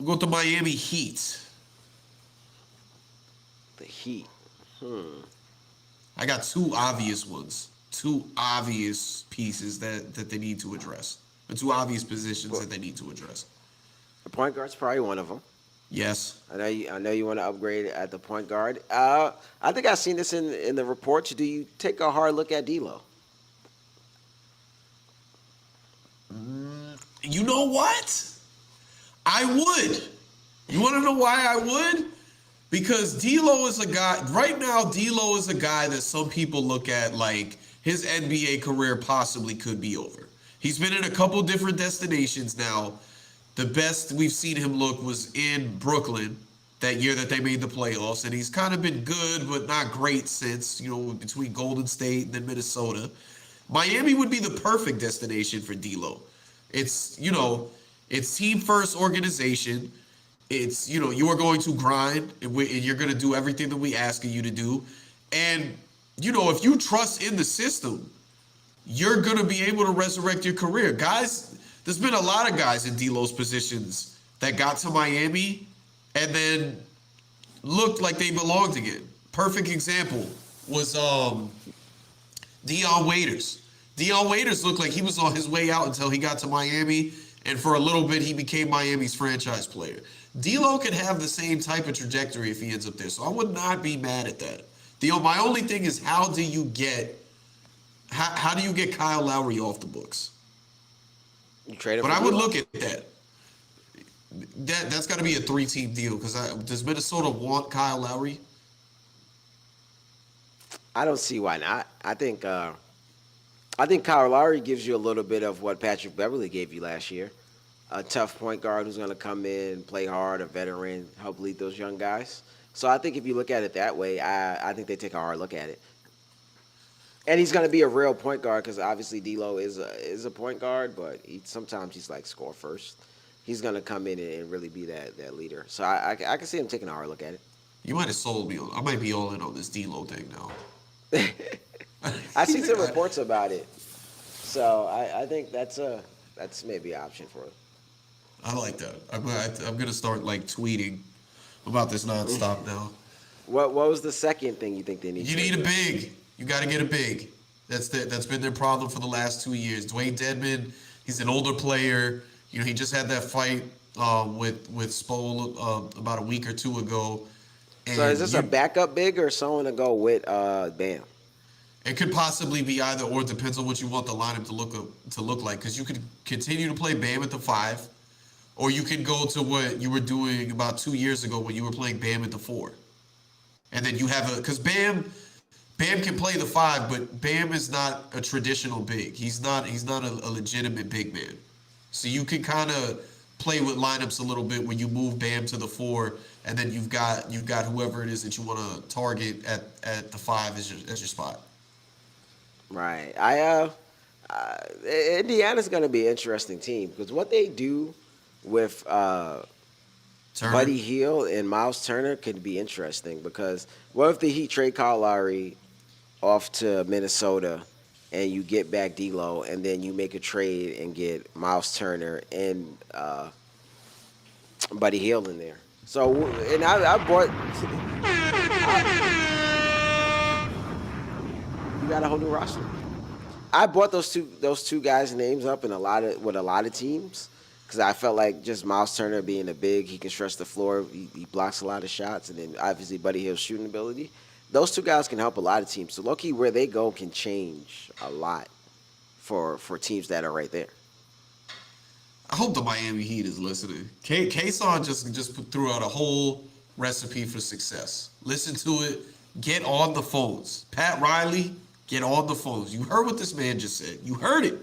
We'll go with the Miami Heat. The Heat. I got two obvious ones. Two obvious pieces that they need to address. The two obvious positions Well, that they need to address. the point guard's probably one of them. Yes. I know you want to upgrade at the point guard. I think I've seen this in the reports. Do you take a hard look at D'Lo? You know what? I would. You want to know why I would? Because D'Lo is a guy, right now, D'Lo is a guy that some people look at like his NBA career possibly could be over. He's been in a couple different destinations now. The best we've seen him look was in Brooklyn that year that they made the playoffs, and he's kind of been good but not great since, between Golden State and then Minnesota. Miami would be the perfect destination for D'Lo. It's team first organization. It's, you are going to grind and you're going to do everything that we ask of you to do. And, if you trust in the system, you're going to be able to resurrect your career. Guys, there's been a lot of guys in D'Lo's positions that got to Miami and then looked like they belonged again. Perfect example was Dion Waiters. Dion Waiters looked like he was on his way out until he got to Miami, and for a little bit he became Miami's franchise player. D'Lo could have the same type of trajectory if he ends up there, so I would not be mad at that. My only thing is how do you get Kyle Lowry off the books? You trade him But for I would D'Lo? look at that. That's got to be a 3-team deal because does Minnesota want Kyle Lowry? I don't see why not. I think Kyle Lowry gives you a little bit of what Patrick Beverly gave you last year. A tough point guard who's going to come in, play hard, a veteran, help lead those young guys. So I think if you look at it that way, I think they take a hard look at it. And he's going to be a real point guard because obviously D'Lo is a point guard, but sometimes he's like score first. He's going to come in and really be that leader. So I can see him taking a hard look at it. You might have sold me. I might be all in on this D'Lo thing now. I see some reports about it, so I think that's maybe an option for him. I like that. I'm gonna start like tweeting about this nonstop now. What was the second thing you think they need? You need a big. You got to get a big. That's been their problem for the last 2 years. Dwayne Dedman, he's an older player. He just had that fight with Spo about a week or two ago. And So is this a backup big or someone to go with Bam? it could possibly be either or. It depends on what you want the lineup to look like. Because you could continue to play Bam at the 5, or you could go to what you were doing about 2 years ago when you were playing Bam at the 4, and then you have because Bam can play the 5, but Bam is not a traditional big. He's not a legitimate big man. So you can kind of play with lineups a little bit when you move Bam to the 4, and then you've got whoever it is that you want to target at the 5 as your spot. Right. Indiana's going to be an interesting team because what they do with Turner. Buddy Hield and Miles Turner could be interesting because what if the Heat trade Kyle Lowry off to Minnesota and you get back D'Lo and then you make a trade and get Miles Turner and Buddy Hield in there. So and I bought. You got a whole new roster. I bought those two guys' names up in a lot of teams because I felt like just Miles Turner being a big, he can stretch the floor, he blocks a lot of shots, and then obviously Buddy Hield's shooting ability. Those two guys can help a lot of teams. So low-key, where they go can change a lot for teams that are right there. I hope the Miami Heat is listening. Kayson just threw out a whole recipe for success. Listen to it. Get on the phones. Pat Riley, get on the phones. You heard what this man just said. You heard it.